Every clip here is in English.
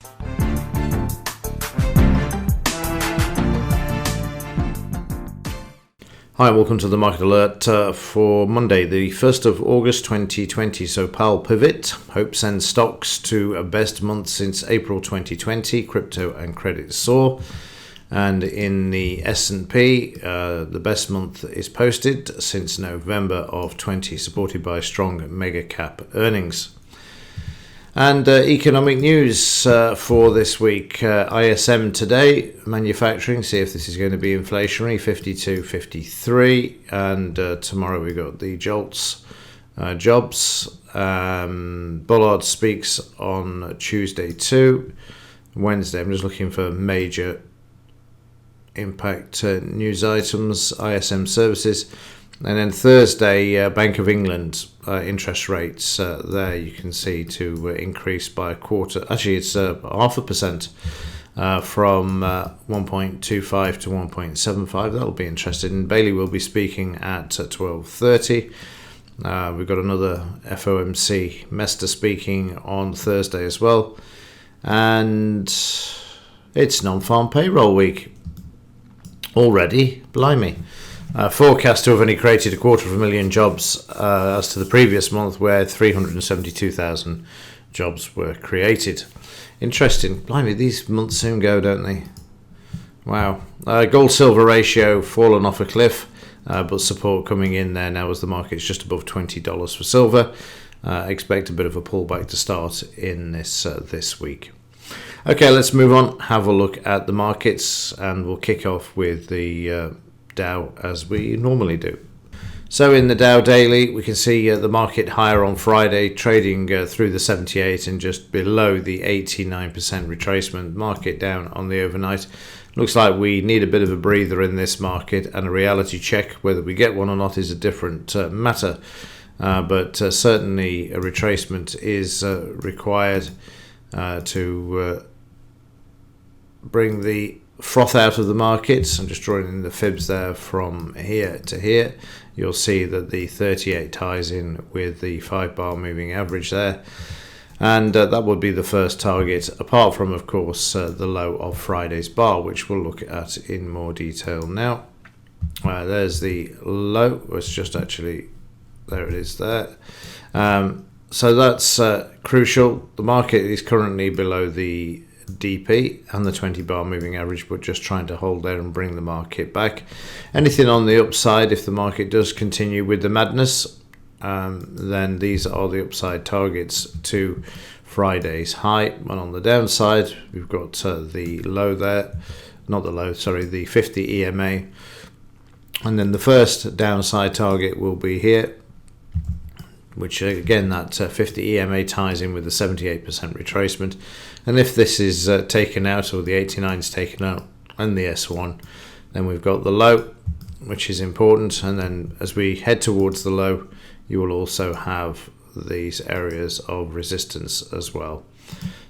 Hi, welcome to the Market Alert for Monday, the 1st of August 2020. So Powell pivot, Hope sends stocks to a best month since April 2020. Crypto and credit soar. And in the S&P, the best month is posted since November of 20, supported by strong mega cap earnings. And economic news for this week. ISM today, manufacturing, see if this is going to be inflationary, 52.53. And tomorrow we got the JOLTS jobs. Bullard speaks on Tuesday too. Wednesday, I'm just looking for major impact news items, ISM services. And then Thursday, Bank of England interest rates there you can see to increase by a quarter. Actually, it's 0.5% from 1.25 to 1.75. That'll be interesting. Bailey will be speaking at 12:30. We've got another FOMC Mester speaking on Thursday as well. And it's non-farm payroll week already. Blimey. Forecast to have only created 250,000 jobs as to the previous month, where 372,000 jobs were created. Interesting. Blimey, these months soon go, don't they? Wow. Gold-silver ratio fallen off a cliff, but support coming in there now as the market's just above $20 for silver. Expect a bit of a pullback to start in this week. Okay, let's move on. Have a look at the markets, and we'll kick off with the Dow as we normally do. So in the Dow daily, we can see the market higher on Friday, trading through the 78 and just below the 89% retracement. Market down on the overnight. Looks like we need a bit of a breather in this market, and a reality check. Whether we get one or not is a different matter, but certainly a retracement is required to bring the froth out of the markets. I'm just drawing in the fibs there from here to here. You'll see that the 38 ties in with the 5-bar moving average there, and that would be the first target, apart from of course the low of Friday's bar, which we'll look at in more detail now. There's the low. It's just actually there, it is there. So that's crucial. The market is currently below the DP and the 20-bar moving average, but just trying to hold there and bring the market back. Anything on the upside, if the market does continue with the madness, then these are the upside targets to Friday's high. And on the downside, we've got the low there, not the low, sorry, the 50 EMA. And then the first downside target will be here, which again, that 50 EMA ties in with the 78% retracement. And if this is taken out, or the 89 is taken out, and the S1, then we've got the low, which is important. And then as we head towards the low, you will also have these areas of resistance as well.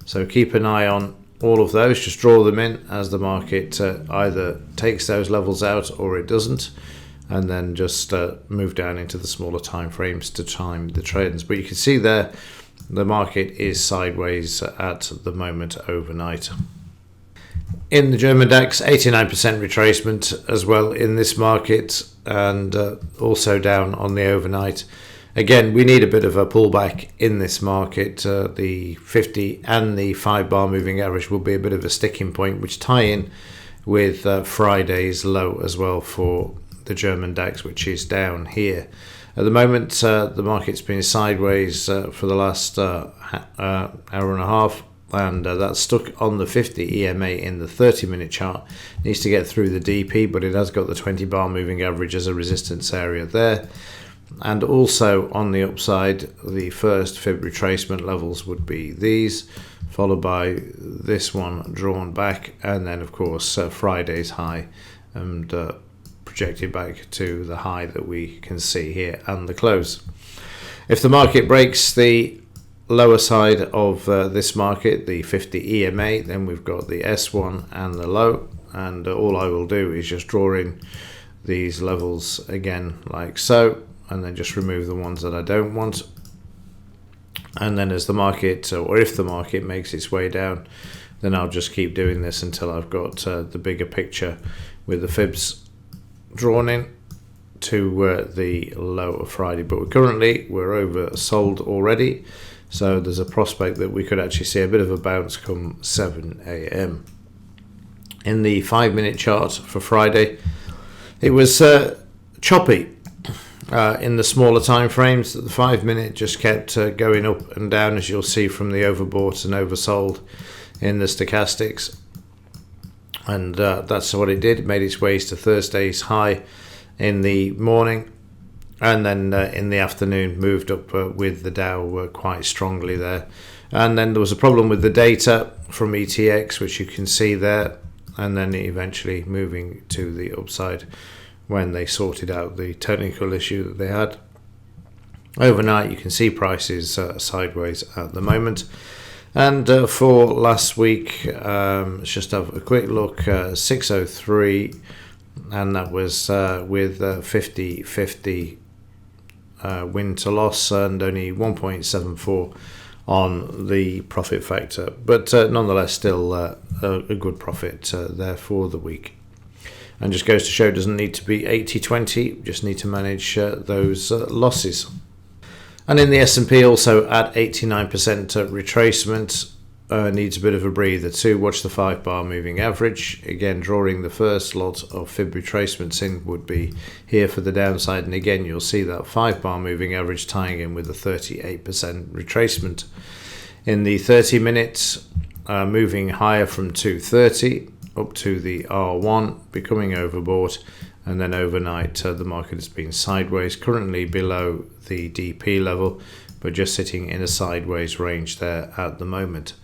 So keep an eye on all of those. Just draw them in as the market either takes those levels out or it doesn't, and then just move down into the smaller time frames to time the trends. But you can see there, the market is sideways at the moment overnight. In the German DAX, 89% retracement as well in this market, and also down on the overnight. Again, we need a bit of a pullback in this market. The 50 and the 5-bar moving average will be a bit of a sticking point, which tie in with Friday's low as well for the German DAX, which is down here. At the moment, the market's been sideways for the last hour and a half, and that's stuck on the 50 EMA in the 30-minute chart. Needs to get through the DP, but it has got the 20-bar moving average as a resistance area there. And also on the upside, the first fib retracement levels would be these, followed by this one drawn back, and then of course Friday's high, and projected back to the high that we can see here and the close. If the market breaks the lower side of this market, the 50 EMA, then we've got the S1 and the low, and all I will do is just draw in these levels again like so, and then just remove the ones that I don't want. And then as the market, or if the market makes its way down, then I'll just keep doing this until I've got the bigger picture with the fibs drawn in to the low of Friday. But we're oversold already, so there's a prospect that we could actually see a bit of a bounce come 7 a.m. In the 5-minute chart for Friday, it was choppy. In the smaller time frames, the 5-minute just kept going up and down, as you'll see from the overbought and oversold in the stochastics, and that's what it did. It made its way to Thursday's high in the morning, and then in the afternoon moved up with the Dow quite strongly there. And then there was a problem with the data from ETX, which you can see there, and then eventually moving to the upside when they sorted out the technical issue that they had. Overnight, you can see prices sideways at the moment. And for last week, let's just have a quick look. 603, and that was with 50-50 win to loss, and only 1.74 on the profit factor. But nonetheless, still a good profit there for the week. And just goes to show it doesn't need to be 80-20, just need to manage those losses. And in the S&P, also at 89% retracement, needs a bit of a breather too. Watch the 5-bar moving average. Again, drawing the first lot of fib retracements in would be here for the downside. And again, you'll see that 5-bar moving average tying in with a 38% retracement. In the 30 minutes, moving higher from 230 up to the R1, becoming overbought, and then overnight the market has been sideways, currently below the DP level, but just sitting in a sideways range there at the moment.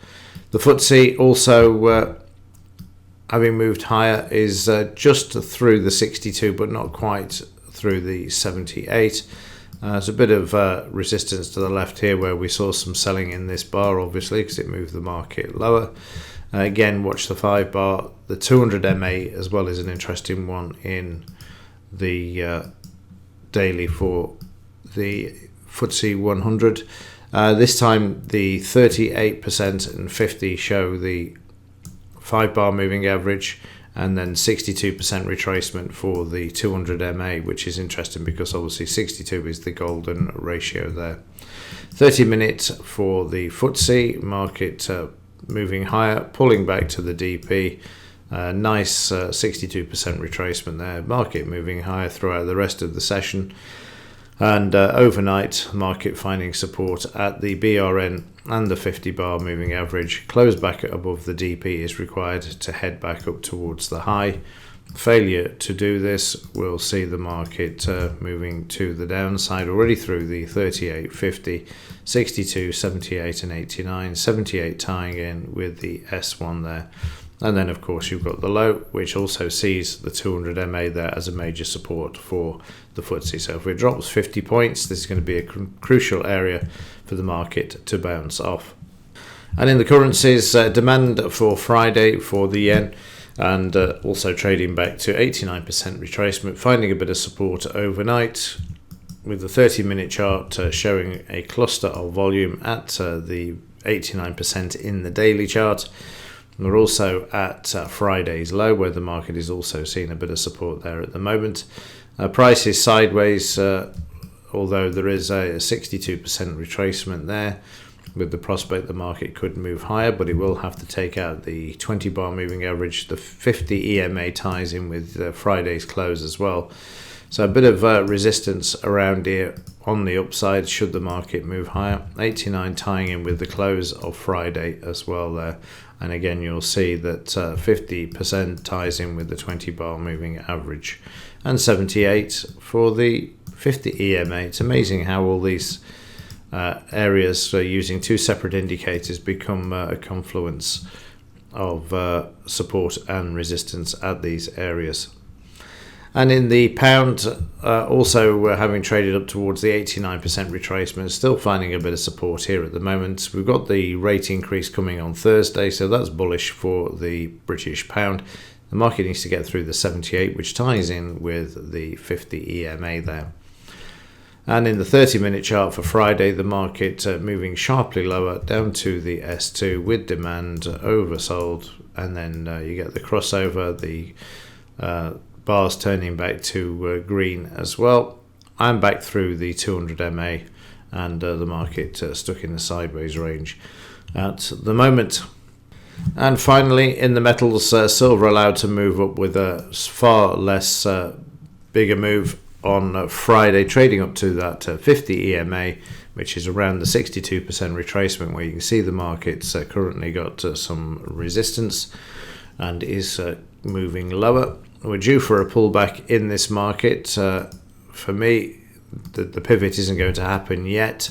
The FTSE also having moved higher is just through the 62, but not quite through the 78. There's a bit of resistance to the left here where we saw some selling in this bar, obviously, because it moved the market lower. Again, watch the 5-bar. The 200 MA as well is an interesting one in the daily for the FTSE 100. This time the 38% and 50 show the 5-bar moving average, and then 62% retracement for the 200 MA, which is interesting because obviously 62 is the golden ratio there. 30 minutes for the FTSE market moving higher, pulling back to the DP. Nice 62% retracement there. Market moving higher throughout the rest of the session. And overnight, market finding support at the BRN and the 50-bar moving average. Close back above the DP is required to head back up towards the high. Failure to do this will see the market moving to the downside already through the 38, 50, 62, 78 and 89, 78 tying in with the S1 there. And then of course you've got the low, which also sees the 200 MA there as a major support for the FTSE. So if it drops 50 points, this is going to be a crucial area for the market to bounce off. And in the currencies, demand for Friday for the yen, and also trading back to 89% retracement, finding a bit of support overnight with the 30-minute chart showing a cluster of volume at the 89% in the daily chart. And we're also at Friday's low, where the market is also seeing a bit of support there at the moment. Price is sideways, although there is a 62% retracement there, with the prospect the market could move higher, but it will have to take out the 20-bar moving average. The 50 EMA ties in with Friday's close as well. So a bit of resistance around here on the upside should the market move higher. 89 tying in with the close of Friday as well there. And again, you'll see that 50% ties in with the 20-bar moving average. And 78 for the 50 EMA. It's amazing how all these areas using two separate indicators become a confluence of support and resistance at these areas. And in the pound, also having traded up towards the 89% retracement, still finding a bit of support here at the moment. We've got the rate increase coming on Thursday, so that's bullish for the British pound. The market needs to get through the 78, which ties in with the 50 EMA there. And in the 30-minute chart for Friday, the market moving sharply lower down to the S2 with demand oversold, and then you get the crossover, the bars turning back to green as well, and back through the 200 MA, and the market stuck in the sideways range at the moment. And finally, in the metals, silver allowed to move up with a far less bigger move on Friday, trading up to that 50 EMA, which is around the 62% retracement, where you can see the market's currently got some resistance and is moving lower. We're due for a pullback in this market. For me, the pivot isn't going to happen yet,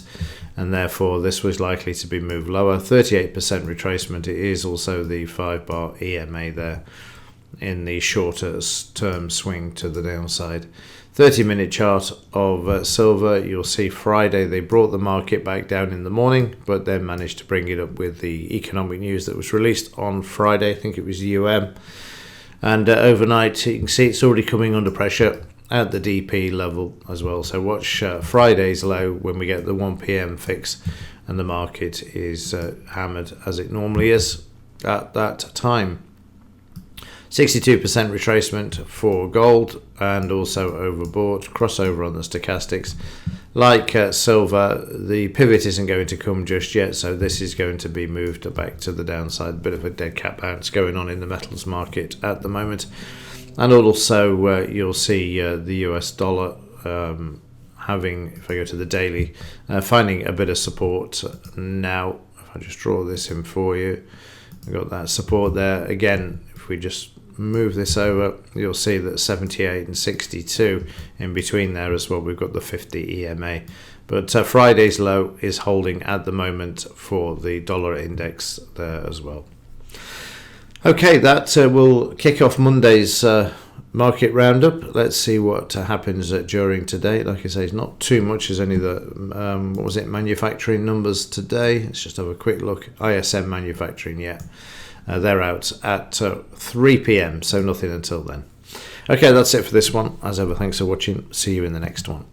and therefore this was likely to be moved lower. 38% retracement. It is also the 5-bar EMA there in the shorter term swing to the downside. 30-minute chart of silver, you'll see Friday they brought the market back down in the morning, but then managed to bring it up with the economic news that was released on Friday. I think it was and overnight you can see it's already coming under pressure at the DP level as well. So watch Friday's low when we get the 1 p.m. fix, and the market is hammered as it normally is at that time. 62% retracement for gold, and also overbought, crossover on the stochastics. Like silver, the pivot isn't going to come just yet, so this is going to be moved back to the downside. A bit of a dead cat bounce going on in the metals market at the moment. And also you'll see the US dollar having, if I go to the daily, finding a bit of support now. If I just draw this in for you, we've got that support there. Again, if we just move this over, you'll see that 78 and 62 in between there as well. We've got the 50 EMA, but Friday's low is holding at the moment for the dollar index there as well. Okay, that will kick off Monday's market roundup. Let's see what happens during today. Like I say, it's not too much as any of the manufacturing numbers today. Let's just have a quick look. ISM manufacturing, they're out at 3 p.m, so nothing until then. Okay, that's it for this one. As ever, thanks for watching. See you in the next one.